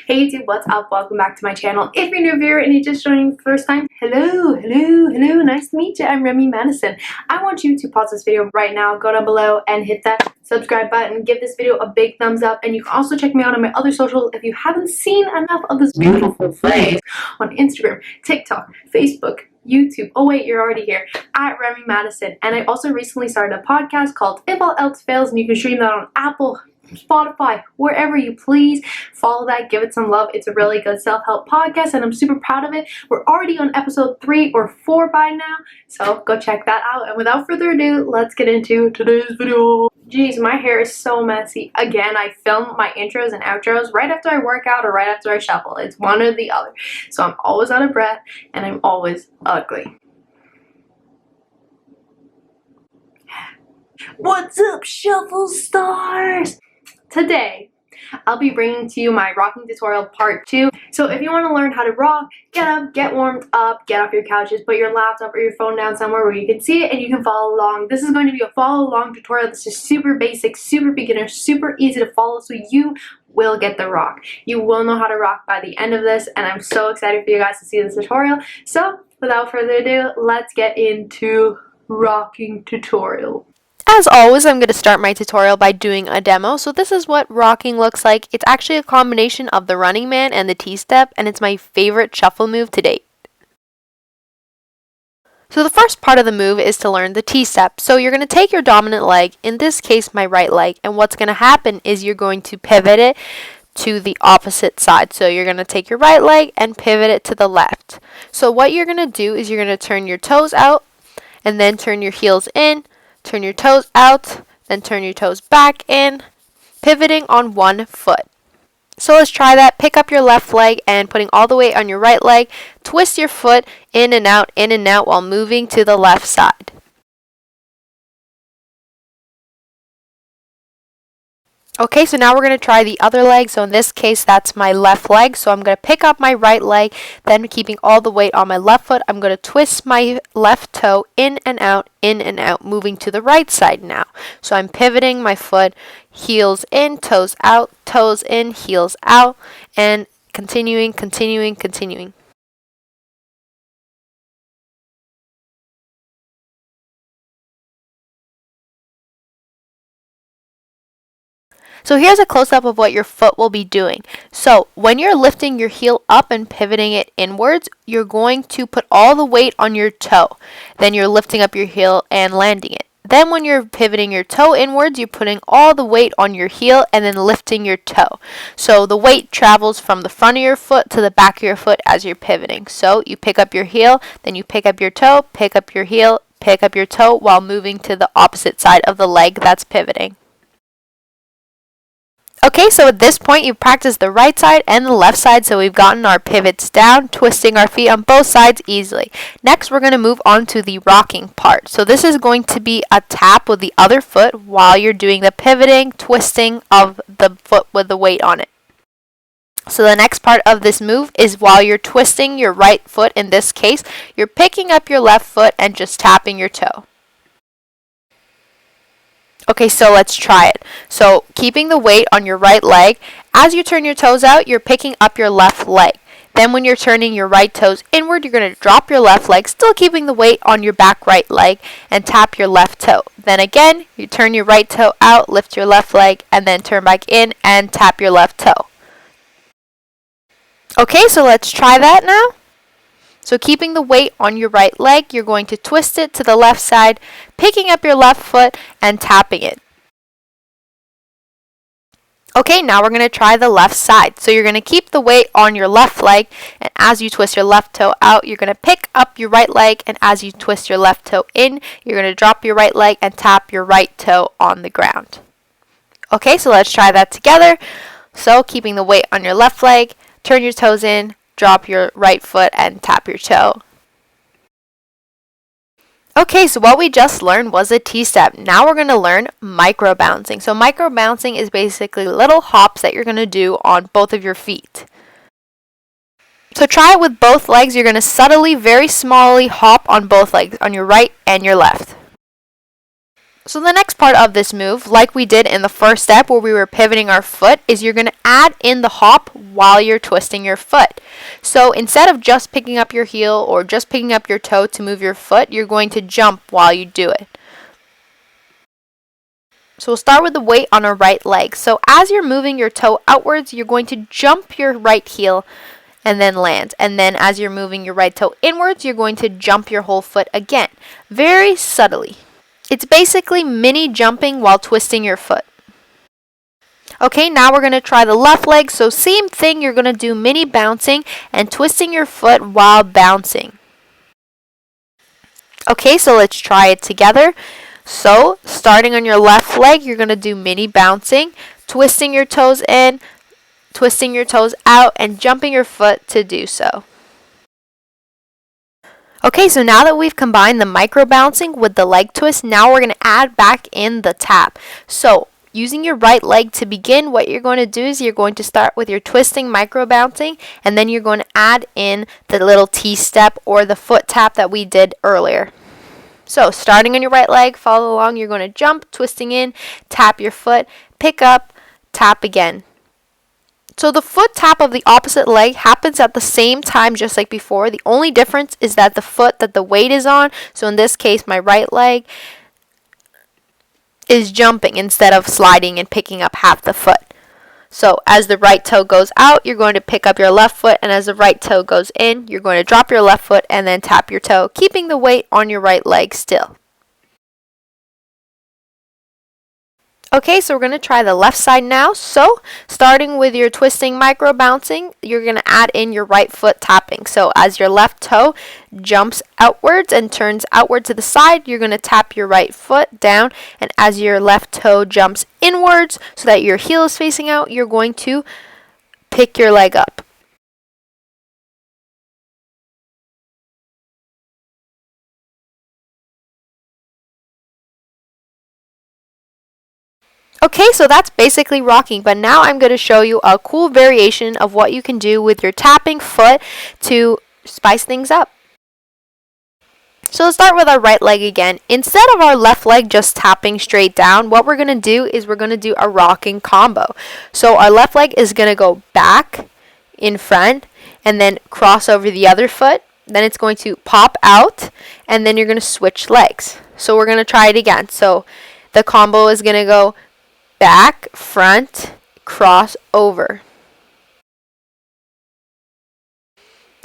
Hey YouTube, what's up? Welcome back to my channel. If you're a new viewer and you're just joining the first time, hello, nice to meet you. I'm Remy Mattison. I want you to pause this video right now, go down below and hit that subscribe button, give this video a big thumbs up, and you can also check me out on my other socials if you haven't seen enough of this beautiful face on Instagram, TikTok, Facebook, YouTube. Oh wait, you're already here, at Remy Mattison. And I also recently started a podcast called If All Else Fails, and you can stream that on Apple, Spotify, wherever you please. Follow that, give it some love. It's a really good self-help podcast and I'm super proud of it. We're already on episode 3 or 4 by now, so go check that out. And without further ado, let's get into today's video. Jeez, my hair is so messy. Again, I film my intros and outros right after I work out or right after I shuffle. It's one or the other. So I'm always out of breath and I'm always ugly. What's up, shuffle stars? Today, I'll be bringing to you my rocking tutorial part 2. So if you want to learn how to rock, get up, get warmed up, get off your couches, put your laptop or your phone down somewhere where you can see it and you can follow along. This is going to be a follow along tutorial. This is super basic, super beginner, super easy to follow, so you will get the rock. You will know how to rock by the end of this, and I'm so excited for you guys to see this tutorial. So without further ado, let's get into rocking tutorial. As always, I'm going to start my tutorial by doing a demo. So this is what rocking looks like. It's actually a combination of the running man and the T-step, and it's my favorite shuffle move to date. So the first part of the move is to learn the T-step. So you're going to take your dominant leg, in this case my right leg, and what's going to happen is you're going to pivot it to the opposite side. So you're going to take your right leg and pivot it to the left. So what you're going to do is you're going to turn your toes out and then turn your heels in. Turn your toes out, then turn your toes back in, pivoting on one foot. So let's try that. Pick up your left leg and putting all the weight on your right leg, twist your foot in and out while moving to the left side. Okay, so now we're going to try the other leg. So in this case, that's my left leg. So I'm going to pick up my right leg, then keeping all the weight on my left foot, I'm going to twist my left toe in and out, moving to the right side now. So I'm pivoting my foot, heels in, toes in, heels out, and continuing. So here's a close-up of what your foot will be doing. So when you're lifting your heel up and pivoting it inwards, you're going to put all the weight on your toe. Then you're lifting up your heel and landing it. Then when you're pivoting your toe inwards, you're putting all the weight on your heel and then lifting your toe. So the weight travels from the front of your foot to the back of your foot as you're pivoting. So you pick up your heel, then you pick up your toe, pick up your heel, pick up your toe while moving to the opposite side of the leg that's pivoting. Okay, so at this point you've practiced the right side and the left side, so we've gotten our pivots down, twisting our feet on both sides easily. Next, we're going to move on to the rocking part. So this is going to be a tap with the other foot while you're doing the pivoting, twisting of the foot with the weight on it. So the next part of this move is while you're twisting your right foot, in this case, you're picking up your left foot and just tapping your toe. Okay, so let's try it. So keeping the weight on your right leg, as you turn your toes out, you're picking up your left leg. Then when you're turning your right toes inward, you're going to drop your left leg, still keeping the weight on your back right leg, and tap your left toe. Then again, you turn your right toe out, lift your left leg, and then turn back in and tap your left toe. Okay, so let's try that now. So keeping the weight on your right leg, you're going to twist it to the left side, picking up your left foot and tapping it. Okay, now we're going to try the left side. So you're going to keep the weight on your left leg, and as you twist your left toe out, you're going to pick up your right leg, and as you twist your left toe in, you're going to drop your right leg and tap your right toe on the ground. Okay, so let's try that together. So keeping the weight on your left leg, turn your toes in, drop your right foot and tap your toe. Okay, so what we just learned was a T-step. Now we're going to learn micro bouncing. So micro bouncing is basically little hops that you're going to do on both of your feet. So try it with both legs. You're going to subtly, very smallly hop on both legs, on your right and your left. So the next part of this move, like we did in the first step where we were pivoting our foot, is you're going to add in the hop while you're twisting your foot. So instead of just picking up your heel or just picking up your toe to move your foot, you're going to jump while you do it. So we'll start with the weight on our right leg. So as you're moving your toe outwards, you're going to jump your right heel and then land. And then as you're moving your right toe inwards, you're going to jump your whole foot again, very subtly. It's basically mini jumping while twisting your foot. Okay, now we're going to try the left leg. So same thing, you're going to do mini bouncing and twisting your foot while bouncing. Okay, so let's try it together. So starting on your left leg, you're going to do mini bouncing, twisting your toes in, twisting your toes out, and jumping your foot to do so. Okay, so now that we've combined the micro bouncing with the leg twist, now we're going to add back in the tap. So using your right leg to begin, what you're going to do is you're going to start with your twisting micro bouncing, and then you're going to add in the little T-step or the foot tap that we did earlier. So starting on your right leg, follow along, you're going to jump, twisting in, tap your foot, pick up, tap again. So the foot tap of the opposite leg happens at the same time just like before. The only difference is that the foot that the weight is on, so in this case my right leg, is jumping instead of sliding and picking up half the foot. So as the right toe goes out, you're going to pick up your left foot, and as the right toe goes in, you're going to drop your left foot and then tap your toe, keeping the weight on your right leg still. Okay, so we're going to try the left side now. So starting with your twisting micro bouncing, you're going to add in your right foot tapping. So as your left toe jumps outwards and turns outward to the side, you're going to tap your right foot down, and as your left toe jumps inwards so that your heel is facing out, you're going to pick your leg up. Okay, so that's basically rocking, but now I'm going to show you a cool variation of what you can do with your tapping foot to spice things up. So let's start with our right leg again. Instead of our left leg just tapping straight down, what we're going to do is we're going to do a rocking combo. So our left leg is going to go back in front and then cross over the other foot. Then it's going to pop out, and then you're going to switch legs. So we're going to try it again. So the combo is going to go back, front, cross over.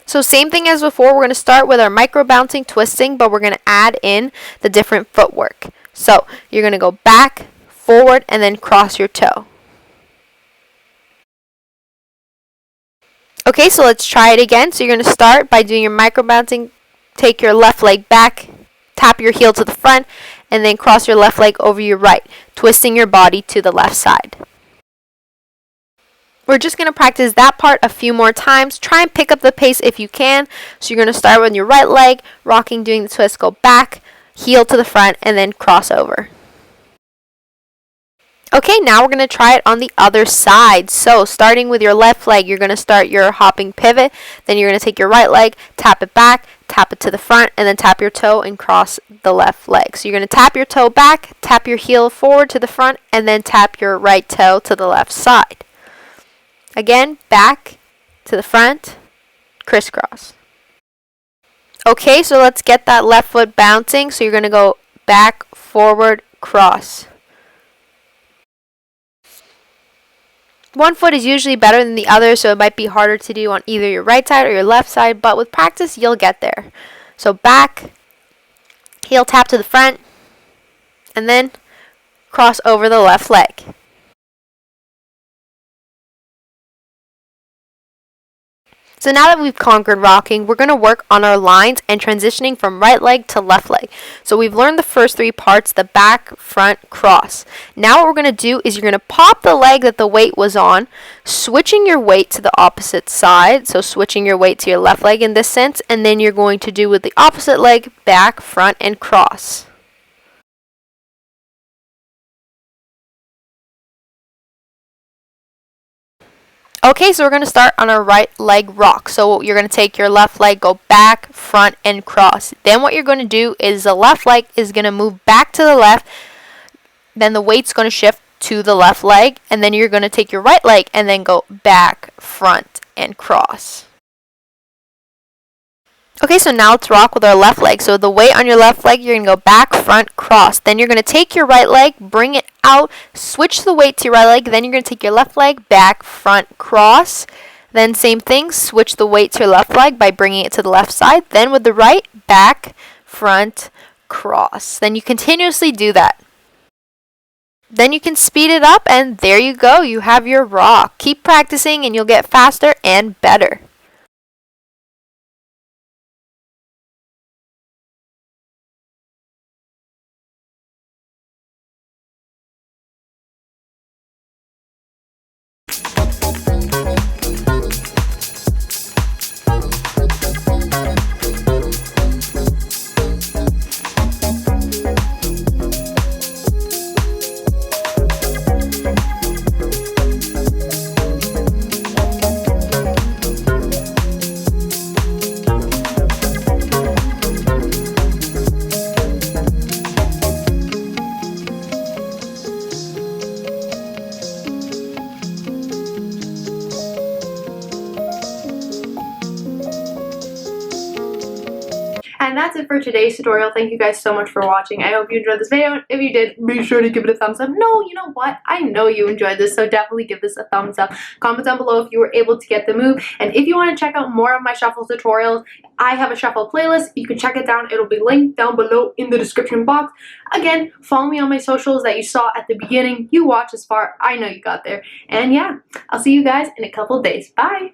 So same thing as before, we're going to start with our micro bouncing twisting, but we're going to add in the different footwork. So you're going to go back, forward, and then cross your toe. Okay, so let's try it again. So you're going to start by doing your micro bouncing, take your left leg back, tap your heel to the front, and then cross your left leg over your right, twisting your body to the left side. We're just going to practice that part a few more times. Try and pick up the pace if you can. So you're going to start with your right leg, rocking, doing the twist, go back, heel to the front, and then cross over. Okay, now we're going to try it on the other side. So starting with your left leg, you're going to start your hopping pivot. Then you're going to take your right leg, tap it back, tap it to the front, and then tap your toe and cross the left leg. So you're going to tap your toe back, tap your heel forward to the front, and then tap your right toe to the left side. Again, back to the front, crisscross. Okay, so let's get that left foot bouncing. So you're going to go back, forward, cross. One foot is usually better than the other, so it might be harder to do on either your right side or your left side, but with practice, you'll get there. So back, heel tap to the front, and then cross over the left leg. So now that we've conquered rocking, we're going to work on our lines and transitioning from right leg to left leg. So we've learned the first three parts, the back, front, cross. Now what we're going to do is you're going to pop the leg that the weight was on, switching your weight to the opposite side. So switching your weight to your left leg in this sense, and then you're going to do with the opposite leg, back, front, and cross. Okay, so we're going to start on our right leg rock. So you're going to take your left leg, go back, front, and cross. Then what you're going to do is the left leg is going to move back to the left, then the weight's going to shift to the left leg, and then you're going to take your right leg and then go back, front, and cross. Okay, so now let's rock with our left leg. So the weight on your left leg, you're going to go back, front, cross. Then you're going to take your right leg, bring it out, switch the weight to your right leg. Then you're going to take your left leg, back, front, cross. Then same thing, switch the weight to your left leg by bringing it to the left side. Then with the right, back, front, cross. Then you continuously do that. Then you can speed it up, and there you go. You have your rock. Keep practicing and you'll get faster and better. And that's it for today's tutorial. Thank you guys so much for watching. I hope you enjoyed this video. If you did, be sure to give it a thumbs up. No, you know what? I know you enjoyed this, so definitely give this a thumbs up. Comment down below if you were able to get the move. And if you want to check out more of my shuffle tutorials, I have a shuffle playlist. You can check it down. It'll be linked down below in the description box. Again, follow me on my socials that you saw at the beginning. You watched this far. I know you got there. And yeah, I'll see you guys in a couple of days. Bye!